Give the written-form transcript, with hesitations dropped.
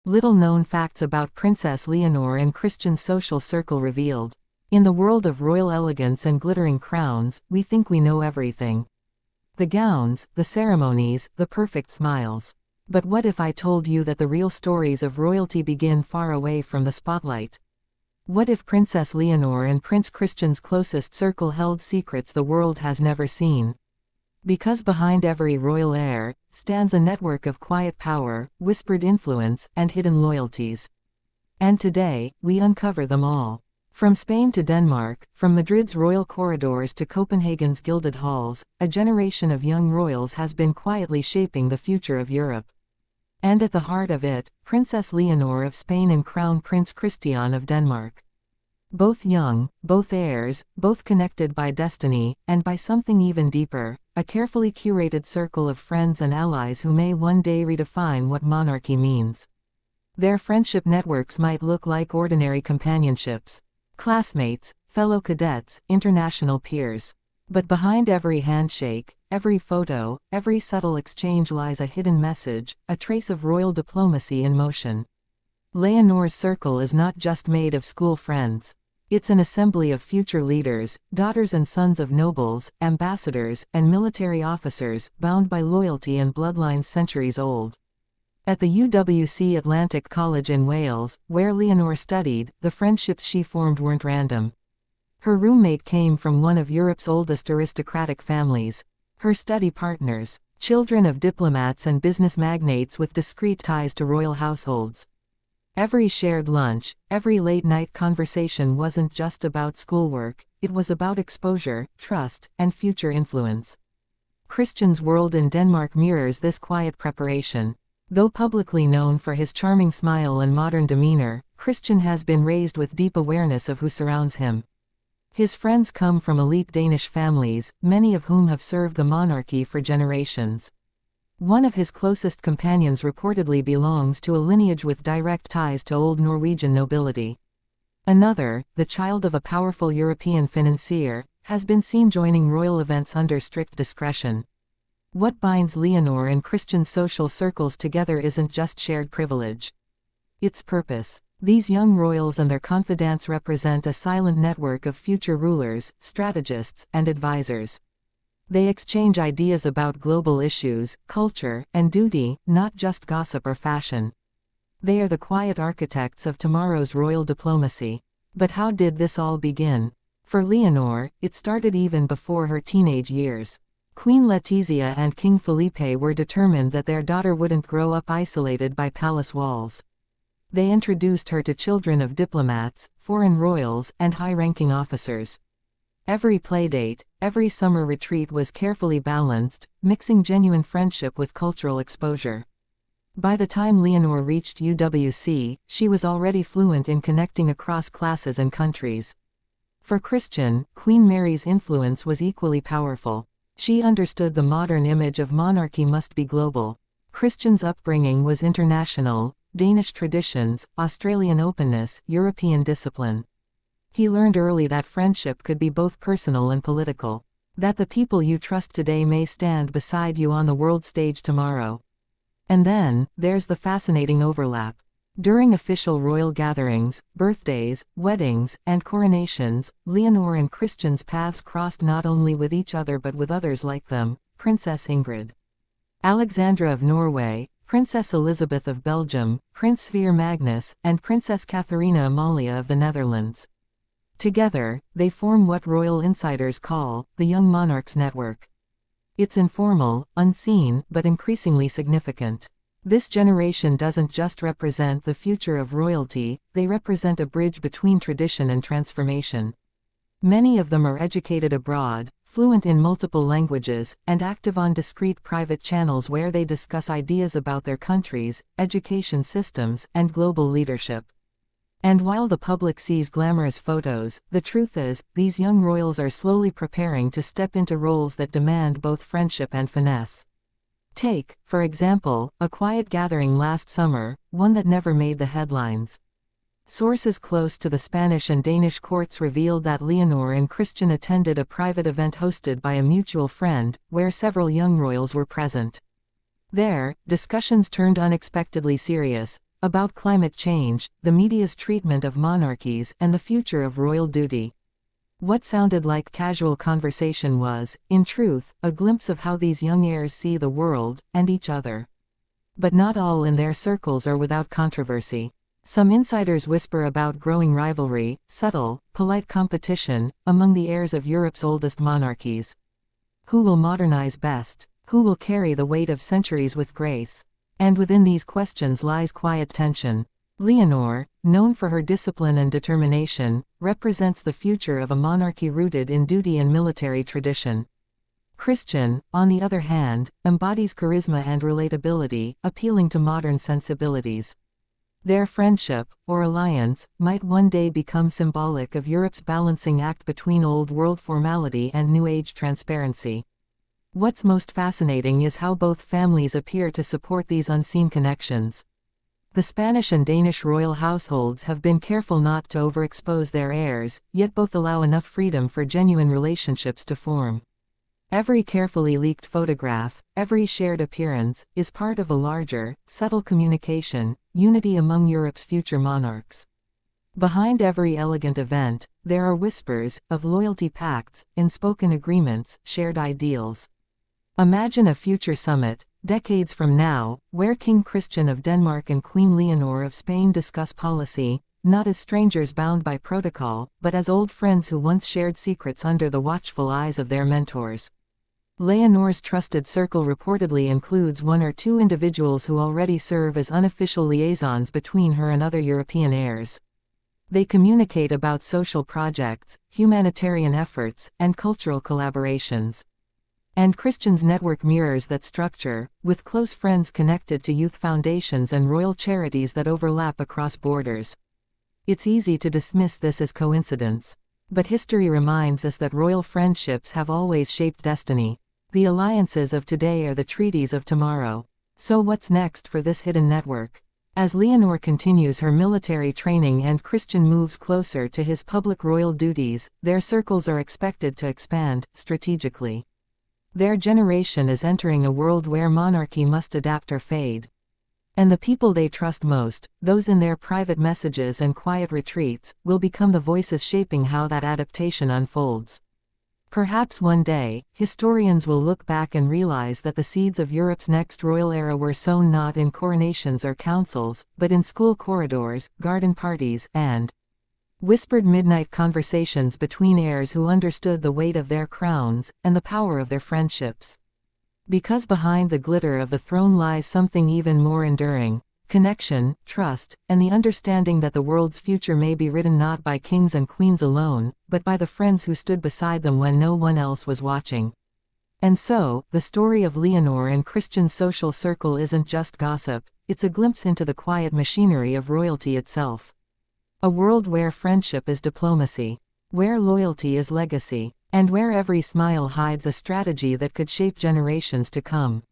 Little-known facts about Princess Leonor and Christian social circle revealed. In the world of royal elegance and glittering crowns, we think we know everything. The gowns, the ceremonies, the perfect smiles. But what if I told you that the real stories of royalty begin far away from the spotlight? What if Princess Leonor and Prince Christian's closest circle held secrets the world has never seen? Because behind every royal heir stands a network of quiet power, whispered influence, and hidden loyalties. And today, we uncover them all. From Spain to Denmark, from Madrid's royal corridors to Copenhagen's gilded halls, a generation of young royals has been quietly shaping the future of Europe. And at the heart of it, Princess Leonor of Spain and Crown Prince Christian of Denmark. Both young, both heirs, both connected by destiny, and by something even deeper, a carefully curated circle of friends and allies who may one day redefine what monarchy means. Their friendship networks might look like ordinary companionships. Classmates, fellow cadets, international peers. But behind every handshake, every photo, every subtle exchange lies a hidden message, a trace of royal diplomacy in motion. Leonor's circle is not just made of school friends. It's an assembly of future leaders, daughters and sons of nobles, ambassadors, and military officers, bound by loyalty and bloodlines centuries old. At the UWC Atlantic College in Wales, where Leonor studied, the friendships she formed weren't random. Her roommate came from one of Europe's oldest aristocratic families. Her study partners, children of diplomats and business magnates with discreet ties to royal households. Every shared lunch, every late-night conversation wasn't just about schoolwork, it was about exposure, trust, and future influence. Christian's world in Denmark mirrors this quiet preparation. Though publicly known for his charming smile and modern demeanor, Christian has been raised with deep awareness of who surrounds him. His friends come from elite Danish families, many of whom have served the monarchy for generations. One of his closest companions reportedly belongs to a lineage with direct ties to old Norwegian nobility. Another, the child of a powerful European financier, has been seen joining royal events under strict discretion. What binds Leonor and Christian's social circles together isn't just shared privilege. It's purpose. These young royals and their confidants represent a silent network of future rulers, strategists, and advisors. They exchange ideas about global issues, culture, and duty, not just gossip or fashion. They are the quiet architects of tomorrow's royal diplomacy. But how did this all begin? For Leonor, it started even before her teenage years. Queen Letizia and King Felipe were determined that their daughter wouldn't grow up isolated by palace walls. They introduced her to children of diplomats, foreign royals, and high-ranking officers. Every playdate, every summer retreat was carefully balanced, mixing genuine friendship with cultural exposure. By the time Leonor reached UWC, she was already fluent in connecting across classes and countries. For Christian, Queen Mary's influence was equally powerful. She understood the modern image of monarchy must be global. Christian's upbringing was international, Danish traditions, Australian openness, European discipline. He learned early that friendship could be both personal and political. That the people you trust today may stand beside you on the world stage tomorrow. And then, there's the fascinating overlap. During official royal gatherings, birthdays, weddings, and coronations, Leonor and Christian's paths crossed not only with each other but with others like them, Princess Ingrid, Alexandra of Norway, Princess Elizabeth of Belgium, Prince Sverre Magnus, and Princess Katharina Amalia of the Netherlands. Together, they form what royal insiders call the Young Monarchs Network. It's informal, unseen, but increasingly significant. This generation doesn't just represent the future of royalty, they represent a bridge between tradition and transformation. Many of them are educated abroad, fluent in multiple languages, and active on discreet private channels where they discuss ideas about their countries, education systems, and global leadership. And while the public sees glamorous photos, the truth is, these young royals are slowly preparing to step into roles that demand both friendship and finesse. Take, for example, a quiet gathering last summer, one that never made the headlines. Sources close to the Spanish and Danish courts revealed that Leonor and Christian attended a private event hosted by a mutual friend, where several young royals were present. There, discussions turned unexpectedly serious, about climate change, the media's treatment of monarchies, and the future of royal duty. What sounded like casual conversation was, in truth, a glimpse of how these young heirs see the world, and each other. But not all in their circles are without controversy. Some insiders whisper about growing rivalry, subtle, polite competition, among the heirs of Europe's oldest monarchies. Who will modernize best? Who will carry the weight of centuries with grace? And within these questions lies quiet tension. Leonor, known for her discipline and determination, represents the future of a monarchy rooted in duty and military tradition. Christian, on the other hand, embodies charisma and relatability, appealing to modern sensibilities. Their friendship, or alliance, might one day become symbolic of Europe's balancing act between old-world formality and new-age transparency. What's most fascinating is how both families appear to support these unseen connections. The Spanish and Danish royal households have been careful not to overexpose their heirs, yet both allow enough freedom for genuine relationships to form. Every carefully leaked photograph, every shared appearance, is part of a larger, subtle communication, unity among Europe's future monarchs. Behind every elegant event, there are whispers of loyalty pacts, unspoken agreements, shared ideals. Imagine a future summit, decades from now, where King Christian of Denmark and Queen Leonor of Spain discuss policy, not as strangers bound by protocol, but as old friends who once shared secrets under the watchful eyes of their mentors. Leonor's trusted circle reportedly includes one or two individuals who already serve as unofficial liaisons between her and other European heirs. They communicate about social projects, humanitarian efforts, and cultural collaborations. And Christian's network mirrors that structure, with close friends connected to youth foundations and royal charities that overlap across borders. It's easy to dismiss this as coincidence. But history reminds us that royal friendships have always shaped destiny. The alliances of today are the treaties of tomorrow. So what's next for this hidden network? As Leonor continues her military training and Christian moves closer to his public royal duties, their circles are expected to expand, strategically. Their generation is entering a world where monarchy must adapt or fade. And the people they trust most, those in their private messages and quiet retreats, will become the voices shaping how that adaptation unfolds. Perhaps one day, historians will look back and realize that the seeds of Europe's next royal era were sown not in coronations or councils, but in school corridors, garden parties, and whispered midnight conversations between heirs who understood the weight of their crowns, and the power of their friendships. Because behind the glitter of the throne lies something even more enduring: connection, trust, and the understanding that the world's future may be written not by kings and queens alone, but by the friends who stood beside them when no one else was watching. And so, the story of Leonor and Christian's social circle isn't just gossip, it's a glimpse into the quiet machinery of royalty itself. A world where friendship is diplomacy, where loyalty is legacy, and where every smile hides a strategy that could shape generations to come.